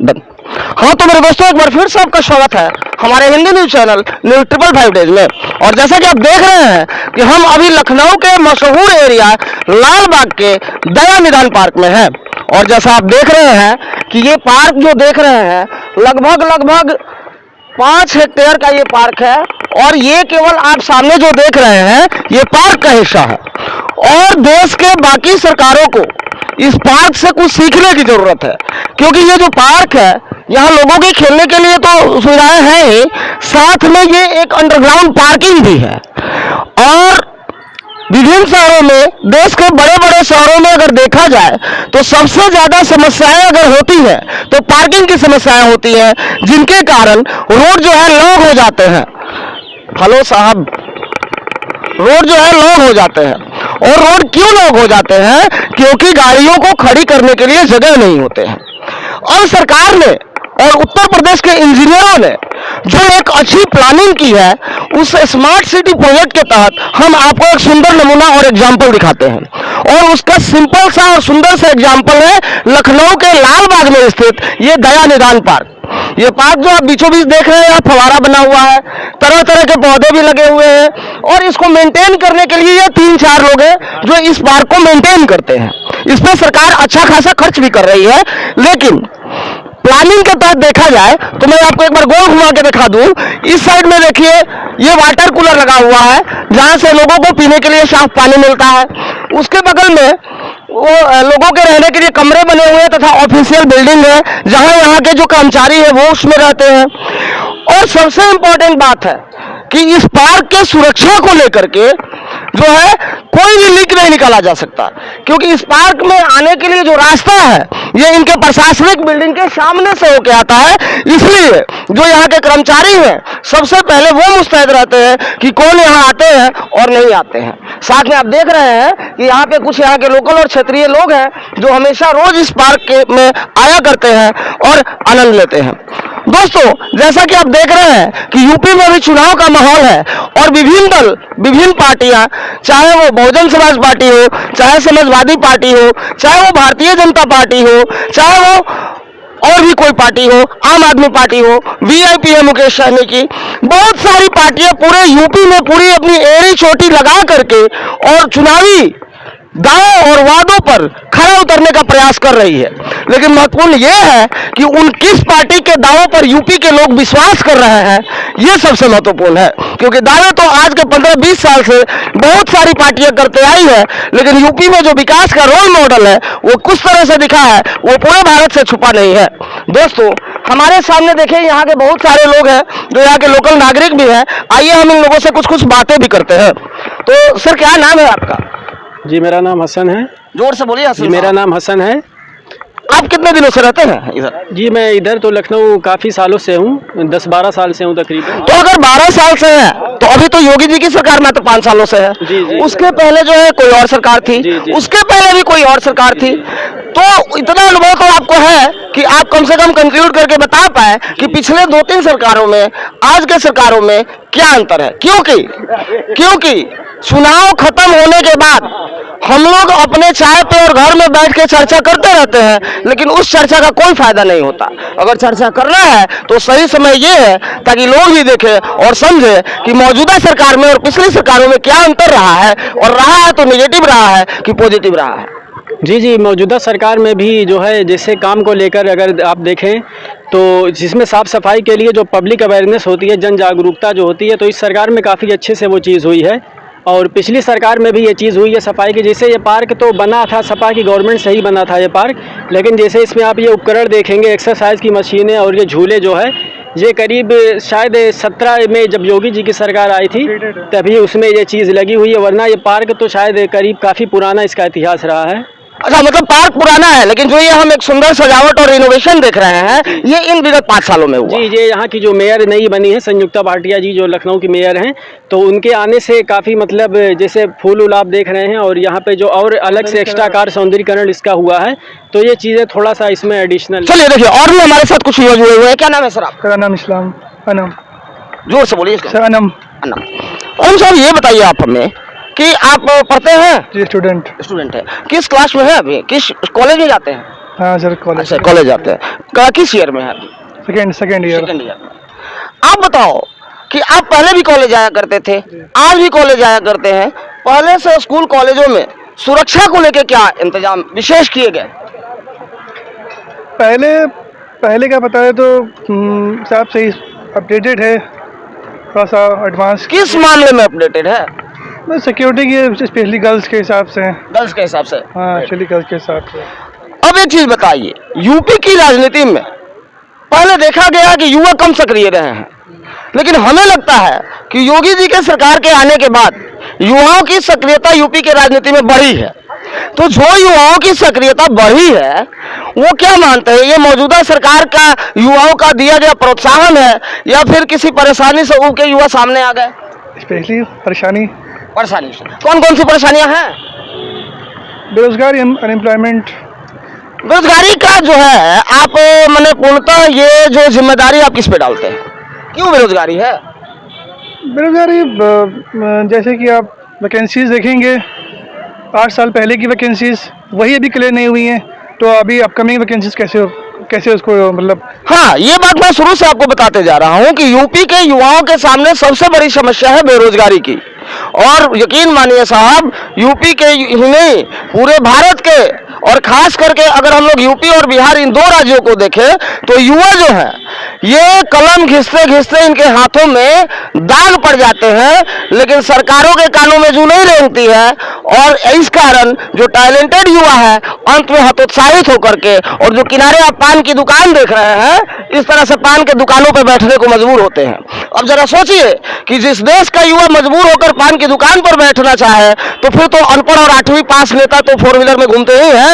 Done. हाँ तो मेरे दोस्तों, एक बार फिर से आपका स्वागत है हमारे Hindi news channel news 555 days में। और जैसा कि आप देख रहे हैं कि हम अभी लखनऊ के मशहूर एरिया लाल बाग के दया निदान पार्क में हैं। और जैसा आप देख रहे हैं कि ये पार्क जो देख रहे हैं लगभग 5 हेक्टेयर का ये पार्क है। और ये केवल आप सामने जो देख रहे हैं ये पार्क का हिस्सा है। और देश के बाकी सरकारों को इस पार्क से कुछ सीखने की जरूरत है, क्योंकि ये जो पार्क है यहाँ लोगों के खेलने के लिए तो सुविधाएं हैं ही, साथ में ये एक अंडरग्राउंड पार्किंग भी है। और विभिन्न शहरों में, देश के बड़े बड़े शहरों में अगर देखा जाए तो सबसे ज्यादा समस्याएं अगर होती है तो पार्किंग की समस्याएं होती हैं, जिनके कारण रोड जो है लॉक हो जाते हैं। हेलो साहब, रोड जो है लॉक हो जाते हैं। और रोड क्यों लॉक हो जाते हैं? क्योंकि गाड़ियों को खड़ी करने के लिए जगह नहीं होते हैं। और सरकार ने और उत्तर प्रदेश के इंजीनियरों ने जो एक अच्छी प्लानिंग की है, उस स्मार्ट सिटी प्रोजेक्ट के तहत हम आपको एक सुंदर नमूना और एग्जाम्पल दिखाते हैं। और उसका सिंपल सा और सुंदर सा एग्जाम्पल है लखनऊ के लाल बाग में स्थित ये दया निदान पार्क। ये पार्क जो आप बीचों बीच देख रहे हैं, यहाँ फवारा बना हुआ है, तरह तरह के पौधे भी लगे हुए हैं। और इसको मेंटेन करने के लिए ये 3-4 लोग हैं जो इस पार्क को मेंटेन करते हैं। इसमें सरकार अच्छा खासा खर्च भी कर रही है, लेकिन प्लानिंग के तहत देखा जाए तो मैं आपको एक बार गोल घुमा के दिखा दूं। इस साइड में देखिए, ये वाटर कूलर लगा हुआ है जहां से लोगों को पीने के लिए साफ पानी मिलता है। उसके बगल में वो लोगों के रहने के लिए कमरे बने हुए हैं तथा ऑफिशियल बिल्डिंग है जहां यहाँ के जो कर्मचारी है वो उसमें रहते हैं। और सबसे इंपॉर्टेंट बात है कि इस पार्क के सुरक्षा को लेकर के जो है कोई भी लीक नहीं निकाला जा सकता, क्योंकि इस पार्क में आने के लिए जो रास्ता है ये इनके प्रशासनिक बिल्डिंग के सामने से होके आता है। इसलिए जो यहाँ के कर्मचारी हैं सबसे पहले वो मुस्तैद रहते हैं कि कौन यहाँ आते हैं और नहीं आते हैं। साथ में आप देख रहे हैं कि यहाँ पे कुछ यहाँ के लोकल और क्षेत्रीय लोग हैं जो हमेशा रोज इस पार्क में आया करते हैं और आनंद लेते हैं। दोस्तों, जैसा कि आप देख रहे हैं कि यूपी में भी चुनाव का माहौल है और विभिन्न दल, विभिन्न पार्टियां, चाहे वो बहुजन समाज पार्टी हो, चाहे समाजवादी पार्टी हो, चाहे वो भारतीय जनता पार्टी हो, चाहे वो और भी कोई पार्टी हो, आम आदमी पार्टी हो, वीआईपी है मुकेश सहनी की, बहुत सारी पार्टियां पूरे यूपी में पूरी अपनी एड़ी चोटी लगा करके और चुनावी दावों और वादों पर खरा उतरने का प्रयास कर रही है। लेकिन महत्वपूर्ण यह है कि उन किस पार्टी के दावों पर यूपी के लोग विश्वास कर रहे हैं, यह सबसे महत्वपूर्ण है। क्योंकि दावे तो आज के 15-20 साल से बहुत सारी पार्टियां करते आई है, लेकिन यूपी में जो विकास का रोल मॉडल है वो कुछ तरह से दिखा है, वो पूरे भारत से छुपा नहीं है। दोस्तों, हमारे सामने देखिए यहाँ के बहुत सारे लोग हैं जो यहाँ के लोकल नागरिक भी हैं। आइए हम इन लोगों से कुछ बातें भी करते हैं। तो सर, क्या नाम है आपका? जी, मेरा नाम हसन है। जोर से बोलिए। जी, मेरा नाम हसन है। आप कितने दिनों से रहते हैं इधर? जी, मैं इधर तो लखनऊ काफ़ी सालों से हूँ, 10-12 साल से हूँ तकरीबन। तो अगर 12 साल से है तो अभी तो योगी जी की सरकार में तो 5 सालों से है। जी। उसके पहले जो है कोई और सरकार थी। जी। उसके पहले भी कोई और सरकार थी। तो इतना अनुभव तो आपको है कि आप कम से कम कंक्लूड करके बता पाए कि पिछले 2-3 सरकारों में आज के सरकारों में क्या अंतर है। क्योंकि चुनाव खत्म होने के बाद हम लोग अपने चाय पे और घर में बैठ के चर्चा करते रहते हैं, लेकिन उस चर्चा का कोई फायदा नहीं होता। अगर चर्चा करना है तो सही समय ये है ताकि लोग भी देखें और समझे कि मौजूदा सरकार में और पिछली सरकारों में क्या अंतर रहा है, और रहा है तो निगेटिव रहा है कि पॉजिटिव रहा है। जी, मौजूदा सरकार में भी जो है जैसे काम को लेकर अगर आप देखें तो जिसमें साफ़ सफाई के लिए जो पब्लिक अवेयरनेस होती है, जन जागरूकता जो होती है, तो इस सरकार में काफ़ी अच्छे से वो चीज़ हुई है। और पिछली सरकार में भी ये चीज़ हुई है सफाई की। जैसे ये पार्क तो बना था, सपा की गवर्नमेंट से ही बना था ये पार्क, लेकिन जैसे इसमें आप ये उपकरण देखेंगे, एक्सरसाइज की मशीनें और ये झूले जो है, ये करीब शायद 17 में जब योगी जी की सरकार आई थी तभी उसमें ये चीज़ लगी हुई है, वरना ये पार्क तो शायद करीब काफ़ी पुराना इसका इतिहास रहा है। अच्छा, मतलब पार्क पुराना है, लेकिन जो ये हम एक सुंदर सजावट और इनोवेशन देख रहे हैं ये इन विगत 5 सालों में हुआ। जी, ये यहाँ की जो मेयर नई बनी है संयुक्ता भाटिया जी, जो लखनऊ की मेयर हैं, तो उनके आने से काफ़ी मतलब जैसे फूल उल आप देख रहे हैं, और यहाँ पे जो और अलग से एक्स्ट्रा कार सौंदर्यीकरण इसका हुआ है, तो ये चीज़ें थोड़ा सा इसमें एडिशनल। चलिए देखिए, और भी हमारे साथ कुछ युवा जुड़े हुए हैं। क्या नाम है सर आपका? मेरा नाम इस्लाम अनम। जोर से बोलिए सर, अनम। साहब, ये बताइए आप हमें कि आप पढ़ते हैं? जी, स्टूडेंट है। किस क्लास में है अभी? किस कॉलेज में जाते हैं? हाँ सर, कॉलेज अच्छा, कॉलेज जाते हैं। किस ईयर में है अभी? Second year. सेकंड ईयर में। आप बताओ कि आप पहले भी कॉलेज आया करते थे, आज भी कॉलेज आया करते हैं, पहले से स्कूल कॉलेजों में सुरक्षा को लेकर क्या इंतजाम विशेष किए गए? पहले का बताए तो हिसाब से अपडेटेड है, थोड़ा सा एडवांस। किस मामले में अपडेटेड है? सिक्योरिटी की, स्पेशली गर्ल्स के हिसाब से। गर्ल्स के हिसाब से? हाँ, एक्चुअली गर्ल्स के हिसाब से। अब एक चीज बताइए, यूपी की राजनीति में पहले देखा गया कि युवा कम सक्रिय रहे हैं, लेकिन हमें लगता है कि योगी जी के सरकार के आने के बाद युवाओं की सक्रियता यूपी के राजनीति में बढ़ी है। तो जो युवाओं की सक्रियता बढ़ी है, वो क्या मानते हैं, ये मौजूदा सरकार का युवाओं का दिया गया प्रोत्साहन है या फिर किसी परेशानी से उनके युवा सामने आ गए? स्पेशली परेशानी से कौन कौन सी परेशानियां हैं? बेरोजगारी, अनएम्प्लॉयमेंट। बेरोजगारी का जो है आप मैंने पूर्णतः ये जो जिम्मेदारी आप किस पे डालते हैं? क्यों बेरोजगारी है? बेरोजगारी जैसे कि आप वैकेंसीज देखेंगे, 8 साल पहले की वैकेंसीज वही अभी क्लियर नहीं हुई हैं, तो अभी अपकमिंग वैकेंसीज कैसे उसको मतलब। हाँ, ये बात मैं शुरू से आपको बताते जा रहा हूँ कि यूपी के युवाओं के सामने सबसे बड़ी समस्या है बेरोजगारी की। और यकीन मानिए साहब, यूपी के ही नहीं पूरे भारत के, और खास करके अगर हम लोग यूपी और बिहार इन दो राज्यों को देखें तो युवा जो है ये कलम घिसते घिसते इनके हाथों में दाग पड़ जाते हैं, लेकिन सरकारों के कानों में जू नहीं रेंगती है। और इस कारण जो टैलेंटेड युवा है अंत में हतोत्साहित होकर के, और जो किनारे आप पान की दुकान देख रहे हैं, इस तरह से पान के दुकानों पर बैठने को मजबूर होते हैं। अब जरा सोचिए कि जिस देश का युवा मजबूर होकर पान की दुकान पर बैठना चाहे, तो फिर तो अनपढ़ और 8वीं पास नेता तो 4 व्हीलर में घूमते ही हैं।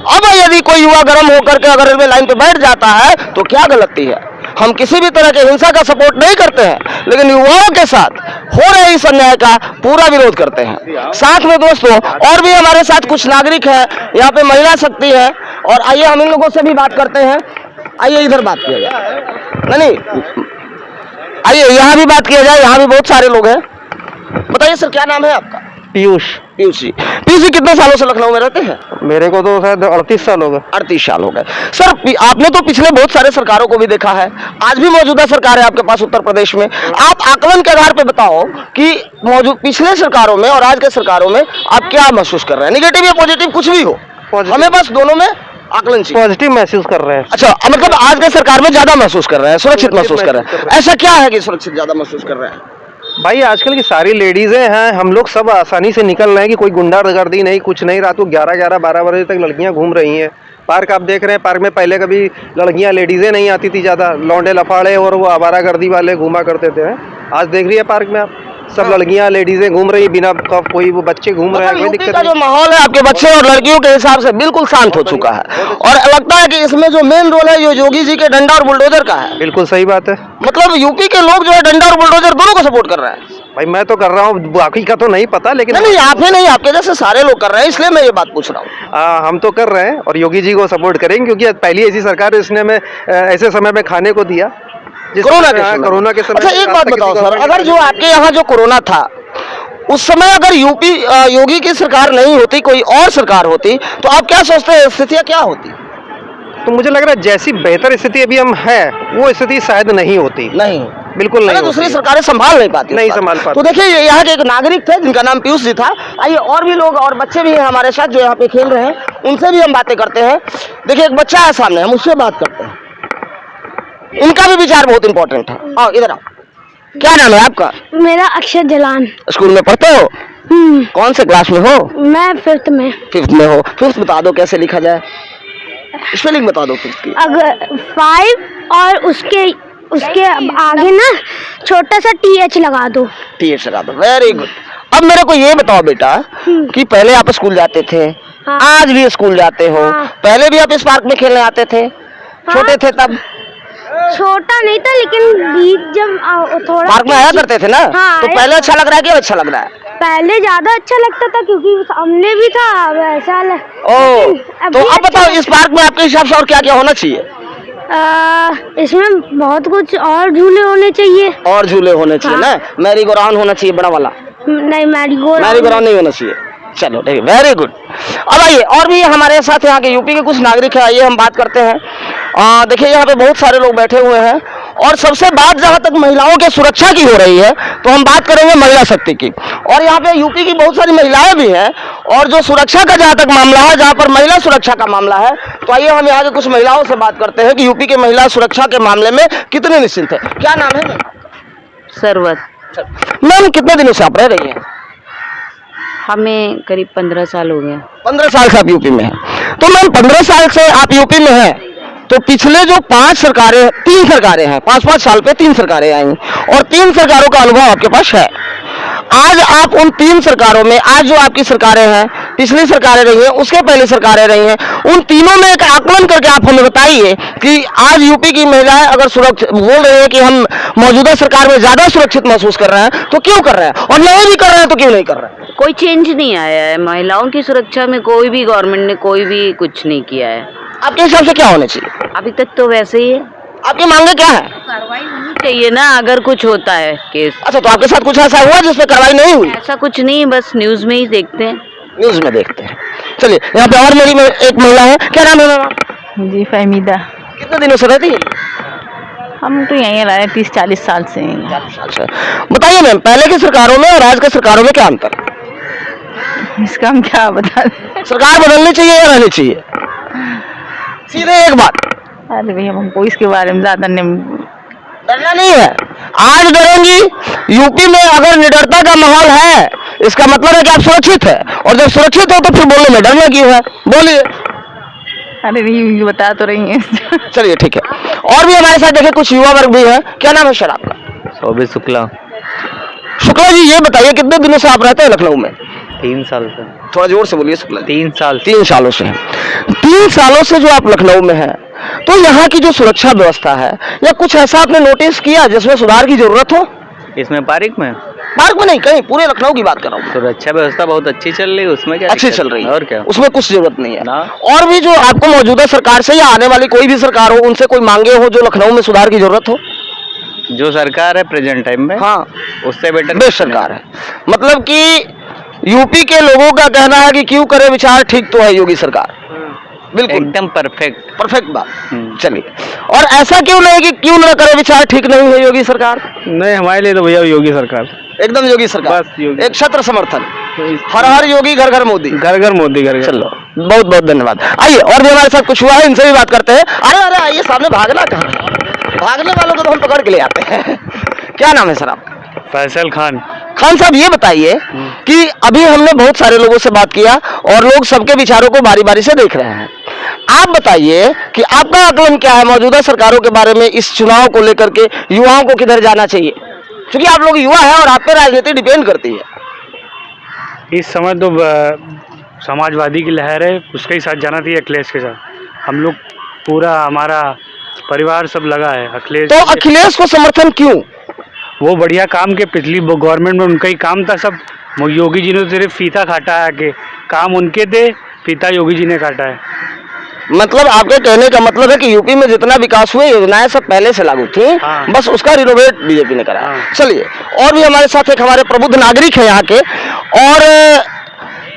अब यदि कोई युवा गर्म होकर के अगर रेलवे लाइन पे बैठ जाता है तो क्या गलती है? हम किसी भी तरह के हिंसा का सपोर्ट नहीं करते हैं, लेकिन युवाओं के साथ हो रहे इस अन्याय का पूरा विरोध करते हैं। साथ में दोस्तों और भी हमारे साथ कुछ नागरिक हैं, यहाँ पे महिला शक्ति है, और आइए हम इन लोगों से भी बात करते हैं। आइए इधर बात किया जाए, नहीं आइए यहाँ भी बात किया जाए, यहाँ भी बहुत सारे लोग हैं। बताइए सर, क्या नाम है आपका? पीयूष जी कितने सालों से लखनऊ में रहते हैं? मेरे को तो शायद 38 साल हो गए। 38 साल हो गए। सर, आपने तो पिछले बहुत सारे सरकारों को भी देखा है, आज भी मौजूदा सरकार है आपके पास उत्तर प्रदेश में। आप आकलन के आधार पर बताओ कि पिछले सरकारों में और आज के सरकारों में आप क्या महसूस कर रहे हैं? निगेटिव या पॉजिटिव कुछ भी हो, हमें बस दोनों में आकलन चाहिए। पॉजिटिव महसूस कर रहे हैं। अच्छा, मतलब आज के सरकार में ज्यादा महसूस कर रहे हैं, सुरक्षित महसूस कर रहे हैं। ऐसा क्या है कि सुरक्षित ज्यादा महसूस कर रहे हैं? भाई आजकल की सारी लेडीजें हैं, हम लोग सब आसानी से निकल रहे हैं कि कोई गुंडागर्दी नहीं, कुछ नहीं। रात को 11-12 बजे तक लड़कियां घूम रही हैं। पार्क आप देख रहे हैं, पार्क में पहले कभी लड़कियां लेडीजें नहीं आती थी ज़्यादा, लौंडे लफाड़े और वो आवारागर्दी वाले घूमा करते थे। आज देख रही है पार्क में आप सब लड़कियां लेडीजें घूम रही बिना कोई वो बच्चे घूम रहे हैं, कोई दिक्कत नहीं। जो माहौल है आपके बच्चे और लड़कियों के हिसाब से बिल्कुल शांत हो चुका है, और लगता है कि इसमें जो मेन रोल है ये योगी जी के डंडा और बुलडोजर का है। बिल्कुल सही बात है। मतलब यूपी के लोग जो है डंडा और बुलडोजर दोनों को सपोर्ट कर रहे हैं। भाई मैं तो कर रहा हूँ, बाकी का तो नहीं पता, लेकिन नहीं आप ही नहीं, आपके जैसे सारे लोग कर रहे हैं, इसलिए मैं ये बात पूछ रहा हूँ। हम तो कर रहे हैं और योगी जी को सपोर्ट करेंगे, क्योंकि पहली ऐसी सरकार इसने में ऐसे समय में खाने को दिया, कोरोना के समय। अच्छा एक बात बताओ सर, अगर जो आपके यहाँ जो कोरोना था उस समय अगर यूपी योगी की सरकार नहीं होती, कोई और सरकार होती, तो आप क्या सोचते हैं स्थितियाँ क्या होती? तो मुझे लग रहा है जैसी बेहतर स्थिति अभी हम है वो स्थिति शायद नहीं होती। नहीं, बिल्कुल नहीं। दूसरी सरकारें संभाल नहीं पाती, नहीं संभाल पाती। तो देखिए यहाँ के एक नागरिक थे जिनका नाम पीयूष जी था। आइए और भी लोग और बच्चे भी हैं हमारे साथ जो यहाँ पे खेल रहे हैं, उनसे भी हम बातें करते हैं। देखिए एक बच्चा है सामने, हम उससे बात करते हैं, इनका भी विचार बहुत इंपॉर्टेंट है। आओ इधर आओ, क्या नाम है आपका? मेरा अक्षय जलान। स्कूल में पढ़ते हो? कौन से क्लास में हो? मैं 5th में। 5th में हो? 5th बता दो कैसे लिखा जाए, स्पेलिंग बता दो 5th की। अगर 5 और उसके आगे ना छोटा सा TH लगा दो। TH लगा दो, वेरी गुड। अब मेरे को ये बताओ बेटा कि पहले आप स्कूल जाते थे, हाँ। आज भी स्कूल जाते हो, हाँ। पहले भी आप इस पार्क में खेलने आते थे? हाँ। छोटे थे तब? छोटा नहीं था, लेकिन बीच जब थोड़ा पार्क में आया करते थे ना? हाँ, तो पहले अच्छा लग रहा है कि अच्छा लग रहा है? पहले ज्यादा अच्छा लगता था क्योंकि सामने भी था वैसा। तो अब बताओ इस पार्क में आपके हिसाब से और क्या क्या होना चाहिए? इसमें बहुत कुछ और झूले होने चाहिए। और झूले होने चाहिए हाँ। ना? मैरी गो राउंड होना चाहिए बड़ा वाला? नहीं, मैरी गो राउंड नहीं होना चाहिए। चलो ठीक है, वेरी गुड। अब आइए, और भी हमारे साथ यहाँ के यूपी के कुछ नागरिक हैं, आइए हम बात करते हैं। देखिए यहाँ पे बहुत सारे लोग बैठे हुए हैं, और सबसे बात जहाँ तक महिलाओं के सुरक्षा की हो रही है, तो हम बात करेंगे महिला शक्ति की। और यहाँ पे यूपी की बहुत सारी महिलाएं भी हैं, और जो सुरक्षा का जहाँ तक मामला है, जहाँ पर महिला सुरक्षा का मामला है, तो आइए हम यहाँ के कुछ महिलाओं से बात करते हैं कि यूपी के महिला सुरक्षा के मामले में कितने निश्चिंत है। क्या नाम है मैम? सरवत। मैम कितने दिनों से आप रह रही हैं? हमें करीब 15 साल हो गया। 15 साल से आप यूपी में हैं। तो मैम 15 साल से आप यूपी में हैं, तो पिछले जो 5 सरकारें, 3 सरकारें हैं, 5-5 साल पे 3 सरकारें आई, और 3 सरकारों का अनुभव आपके पास है। आज आप उन 3 सरकारों में, आज जो आपकी सरकारें हैं, पिछली सरकारें रही हैं, उसके पहले सरकारें रही हैं, उन तीनों में एक आकलन करके आप हमें बताइए कि आज यूपी की महिलाएं अगर सुरक्षित बोल रही है कि हम मौजूदा सरकार में ज्यादा सुरक्षित महसूस कर रहे हैं, तो क्यों कर रहे हैं, और नहीं भी कर रहे हैं तो क्यों नहीं कर रहे हैं? कोई चेंज नहीं आया है महिलाओं की सुरक्षा में, कोई भी गवर्नमेंट ने कोई भी कुछ नहीं किया है। आपके हिसाब से क्या होना चाहिए? अभी तक तो वैसे ही है। आपकी मांगे क्या है? कार्रवाई होनी चाहिए ना अगर कुछ होता है केस। अच्छा, तो आपके साथ कुछ ऐसा हुआ जिसमें कार्रवाई नहीं हुई? ऐसा कुछ नहीं, बस न्यूज में ही देखते हैं। न्यूज में देखते हैं। चलिए, यहाँ पे और मेरी एक महिला है, क्या नाम है मैम? जी फहमीदा। कितने दिनों से रहती है? हम तो यहीं रहे 30-40 साल से हैं। 40 साल से। बताइए मैम, पहले की सरकारों में और आज की सरकारों में क्या अंतर? इसका हम क्या बता दें। सरकार बदलनी चाहिए या रहनी चाहिए? सीधे एक बात। अरे भैया हमको इसके बारे में ज्यादा नहीं। डरना नहीं है। आज डरेंगी, यूपी में अगर निडरता का माहौल है, इसका मतलब है कि आप सुरक्षित है, और जब सुरक्षित हो तो फिर बोलने में डरना क्यों है? बोलिए। अरे नहीं बता तो रही हैं। चलिए ठीक है, और भी हमारे साथ देखिए कुछ युवा वर्ग भी है। क्या नाम है सर आपका? शोभित शुक्ला। शुक्ला जी, ये बताइए कितने दिनों से आप रहते हैं लखनऊ में? 3 साल से। थोड़ा जोर से बोलिए शुक्ला जी। 3 साल। 3 सालों से हैं। 3 सालों से जो आप लखनऊ में हैं, तो यहाँ की जो सुरक्षा व्यवस्था है, या कुछ ऐसा आपने नोटिस किया जिसमें सुधार की जरूरत हो? इसमें पार्क में नहीं, कहीं पूरे लखनऊ की बात कर रहा हूँ। सुरक्षा व्यवस्था बहुत अच्छी चल रही है, उसमें क्या अच्छी दिक्कत चल रही है, और क्या, उसमें कुछ जरूरत नहीं है ना। और भी जो आपको मौजूदा सरकार से या आने वाली कोई भी सरकार हो, उनसे कोई मांगे हो जो लखनऊ में सुधार की जरूरत हो? जो सरकार है प्रेजेंट टाइम में, हाँ, उससे बेस्ट सरकार है। मतलब कि यूपी के लोगों का कहना है कि क्यों करे विचार, ठीक तो है योगी सरकार। बिल्कुल एकदम परफेक्ट बात। चलिए, और ऐसा क्यों नहीं कि क्यों न करे विचार, ठीक नहीं है योगी सरकार? नहीं, हमारे लिए तो भैया योगी सरकार, एकदम योगी सरकार, बस योगी। एक छत्र समर्थन, हर हर योगी, घर घर मोदी। घर घर मोदी, घर घर। चलो, बहुत बहुत धन्यवाद। आइए, और भी हमारे साथ कुछ हुआ है, इनसे भी बात करते हैं। अरे आइए, सामने भागना कहाँ है? भागने वालों को तो हम पकड़ के ले आते हैं। क्या नाम है सर आपका? फैसल खान। खान साहब, ये बताइए कि अभी हमने बहुत सारे लोगों से बात किया, और लोग सबके विचारों को बारी बारी से देख रहे हैं। आप बताइए कि आपका आकलन क्या है मौजूदा सरकारों के बारे में, इस चुनाव को लेकर के युवाओं को किधर जाना चाहिए? क्योंकि आप लोग युवा हैं और आप पे राजनीति डिपेंड करती है। इस समय तो समाजवादी की लहर है, उसके ही साथ जाना चाहिए, अखिलेश के साथ। हम लोग पूरा हमारा परिवार सब लगा है अखिलेश। तो अखिलेश को समर्थन क्यों? वो बढ़िया काम के, पिछली गवर्नमेंट में उनका ही काम था सब। योगी जी ने सिर्फ फीता काटा है, कि काम उनके थे, फीता योगी जी ने काटा है। मतलब आपके कहने का मतलब है कि यूपी में जितना विकास हुए, योजनाएं सब पहले से लागू थी, हाँ। बस उसका रिनोवेट बीजेपी ने करा। हाँ। चलिए, और भी हमारे साथ एक हमारे प्रबुद्ध नागरिक है यहाँ के, और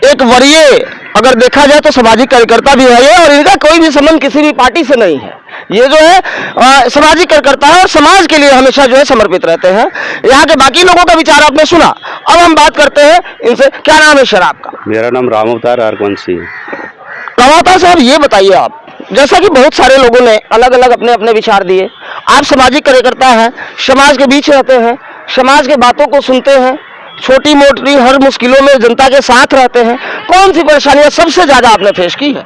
एक वरीय अगर देखा जाए तो सामाजिक कार्यकर्ता भी है ये, और इनका कोई भी संबंध किसी भी पार्टी से नहीं है। ये जो है सामाजिक कार्यकर्ता है, और समाज के लिए हमेशा जो है समर्पित रहते हैं। यहाँ के बाकी लोगों का विचार आपने सुना, अब हम बात करते हैं इनसे। क्या नाम है सर आपका? मेरा नाम रामअवतार आरकवंशी है। रामअवतार साहब, ये बताइए आप, जैसा कि बहुत सारे लोगों ने अलग अलग अपने अपने विचार दिए, आप सामाजिक कार्यकर्ता हैं, समाज के बीच रहते हैं, समाज के बातों को सुनते हैं, छोटी मोटी हर मुश्किलों में जनता के साथ रहते हैं, कौन सी परेशानियां सबसे ज्यादा आपने फेस की है?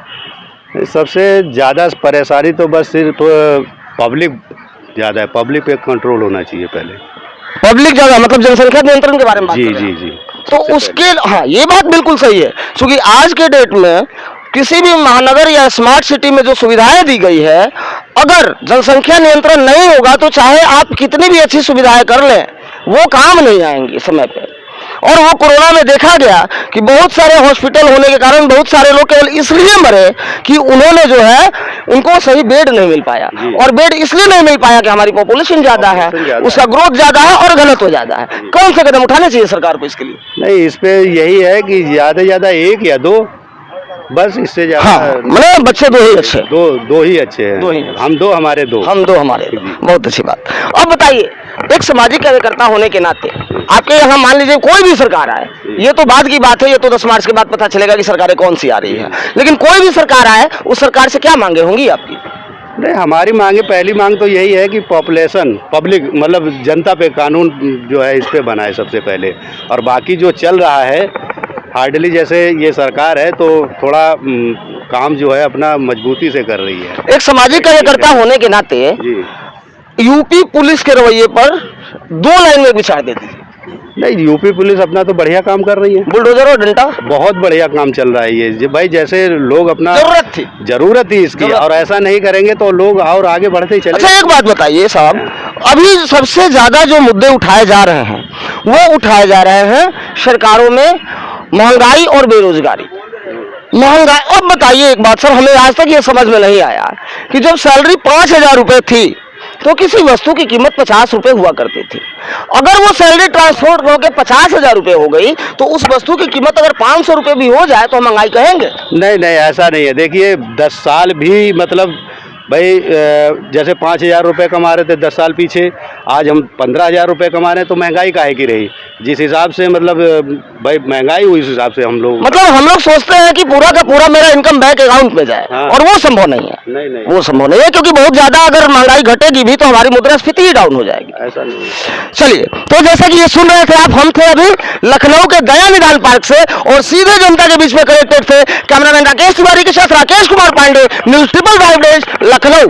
सबसे ज़्यादा परेशानी तो बस सिर्फ पब्लिक ज़्यादा है, पब्लिक पे कंट्रोल होना चाहिए पहले। पब्लिक ज्यादा मतलब जनसंख्या नियंत्रण के बारे में बात जी कर रहे हैं। जी। तो उसके, हाँ, ये बात बिल्कुल सही है, क्योंकि आज के डेट में किसी भी महानगर या स्मार्ट सिटी में जो सुविधाएं दी गई है, अगर जनसंख्या नियंत्रण नहीं होगा तो चाहे आप कितनी भी अच्छी सुविधाएं कर लें, वो काम नहीं आएंगी समय पे। और वो कोरोना में देखा गया कि बहुत सारे हॉस्पिटल होने के कारण बहुत सारे लोग केवल इसलिए मरे कि उन्होंने जो है उनको सही बेड नहीं मिल पाया, और बेड इसलिए नहीं मिल पाया कि हमारी पॉपुलेशन ज्यादा है, उसका ग्रोथ ज्यादा है और घनत्व ज्यादा है। कौन से कदम उठाने चाहिए सरकार को इसके लिए? नहीं, इस पे यही है कि ज़्यादा से ज़्यादा 1 या 2, बस इससे ज़्यादा। हाँ, मतलब बच्चे दो ही अच्छे, दो ही अच्छे हैं। दो ही। हम दो, हमारे दो। हम दो, हमारे दो। बहुत अच्छी बात। अब बताइए, एक सामाजिक कार्यकर्ता होने के नाते आपके यहाँ मान लीजिए कोई भी सरकार आए, ये तो बाद की बात है, ये तो 10 मार्च के बाद पता चलेगा कि सरकारें कौन सी आ रही है, लेकिन कोई भी सरकार आए उस सरकार से क्या मांगे होंगी आपकी? नहीं, हमारी मांगे, पहली मांग तो यही है कि पॉपुलेशन, पब्लिक मतलब जनता पे कानून जो है इस पे बनाए सबसे पहले, और बाकी जो चल रहा है हार्डली, जैसे ये सरकार है तो थोड़ा काम जो है अपना मजबूती से कर रही है। एक सामाजिक कार्यकर्ता होने के नाते जी, यूपी पुलिस के रवैये पर 2 लाइन में विचार देती है। नहीं, यूपी पुलिस अपना तो बढ़िया काम कर रही है, बुलडोजर और डंडा बहुत बढ़िया काम चल रहा है ये भाई, जैसे लोग अपना जरूरत थी इसकी, और ऐसा नहीं करेंगे तो लोग और आगे बढ़ते ही चले। अच्छा, एक बात बताइए साहब, अभी सबसे ज्यादा जो मुद्दे उठाए जा रहे हैं वो उठाए जा रहे हैं सरकारों में महंगाई और बेरोजगारी। महंगाई, अब बताइए एक बात सर, हमें आज तक ये समझ में नहीं आया कि जब सैलरी 5,000 रुपए थी तो किसी वस्तु की कीमत 50 रुपए हुआ करती थी। अगर वो सैलरी ट्रांसपोर्ट होकर 50,000 रुपए हो गई तो उस वस्तु की कीमत अगर 500 रुपए भी हो जाए तो महंगाई कहेंगे? नहीं, ऐसा नहीं है। देखिए 10 साल भी मतलब भाई जैसे 5,000 रुपये कमा रहे थे 10 साल पीछे, आज हम 15,000 रुपये कमा रहे हैं, तो महंगाई काहे की रही? जिस हिसाब से मतलब भाई महंगाई हुई, उस हिसाब से हम लोग हम लोग सोचते हैं कि पूरा का पूरा मेरा इनकम बैंक अकाउंट में जाए, हाँ। और वो संभव नहीं है। नहीं, वो संभव नहीं है, क्योंकि बहुत ज्यादा अगर महंगाई घटेगी भी तो हमारी मुद्रास्फीति ही डाउन हो जाएगी। ऐसा नहीं। चलिए, तो जैसा कि ये सुन रहे थे आप, हम थे अभी लखनऊ के दया निदान पार्क से और सीधे जनता के बीच में कनेक्टेड थे कैमरामैन राकेश तिवारी के साथ राकेश कुमार पांडे, न्यूज़ 555 लखनऊ।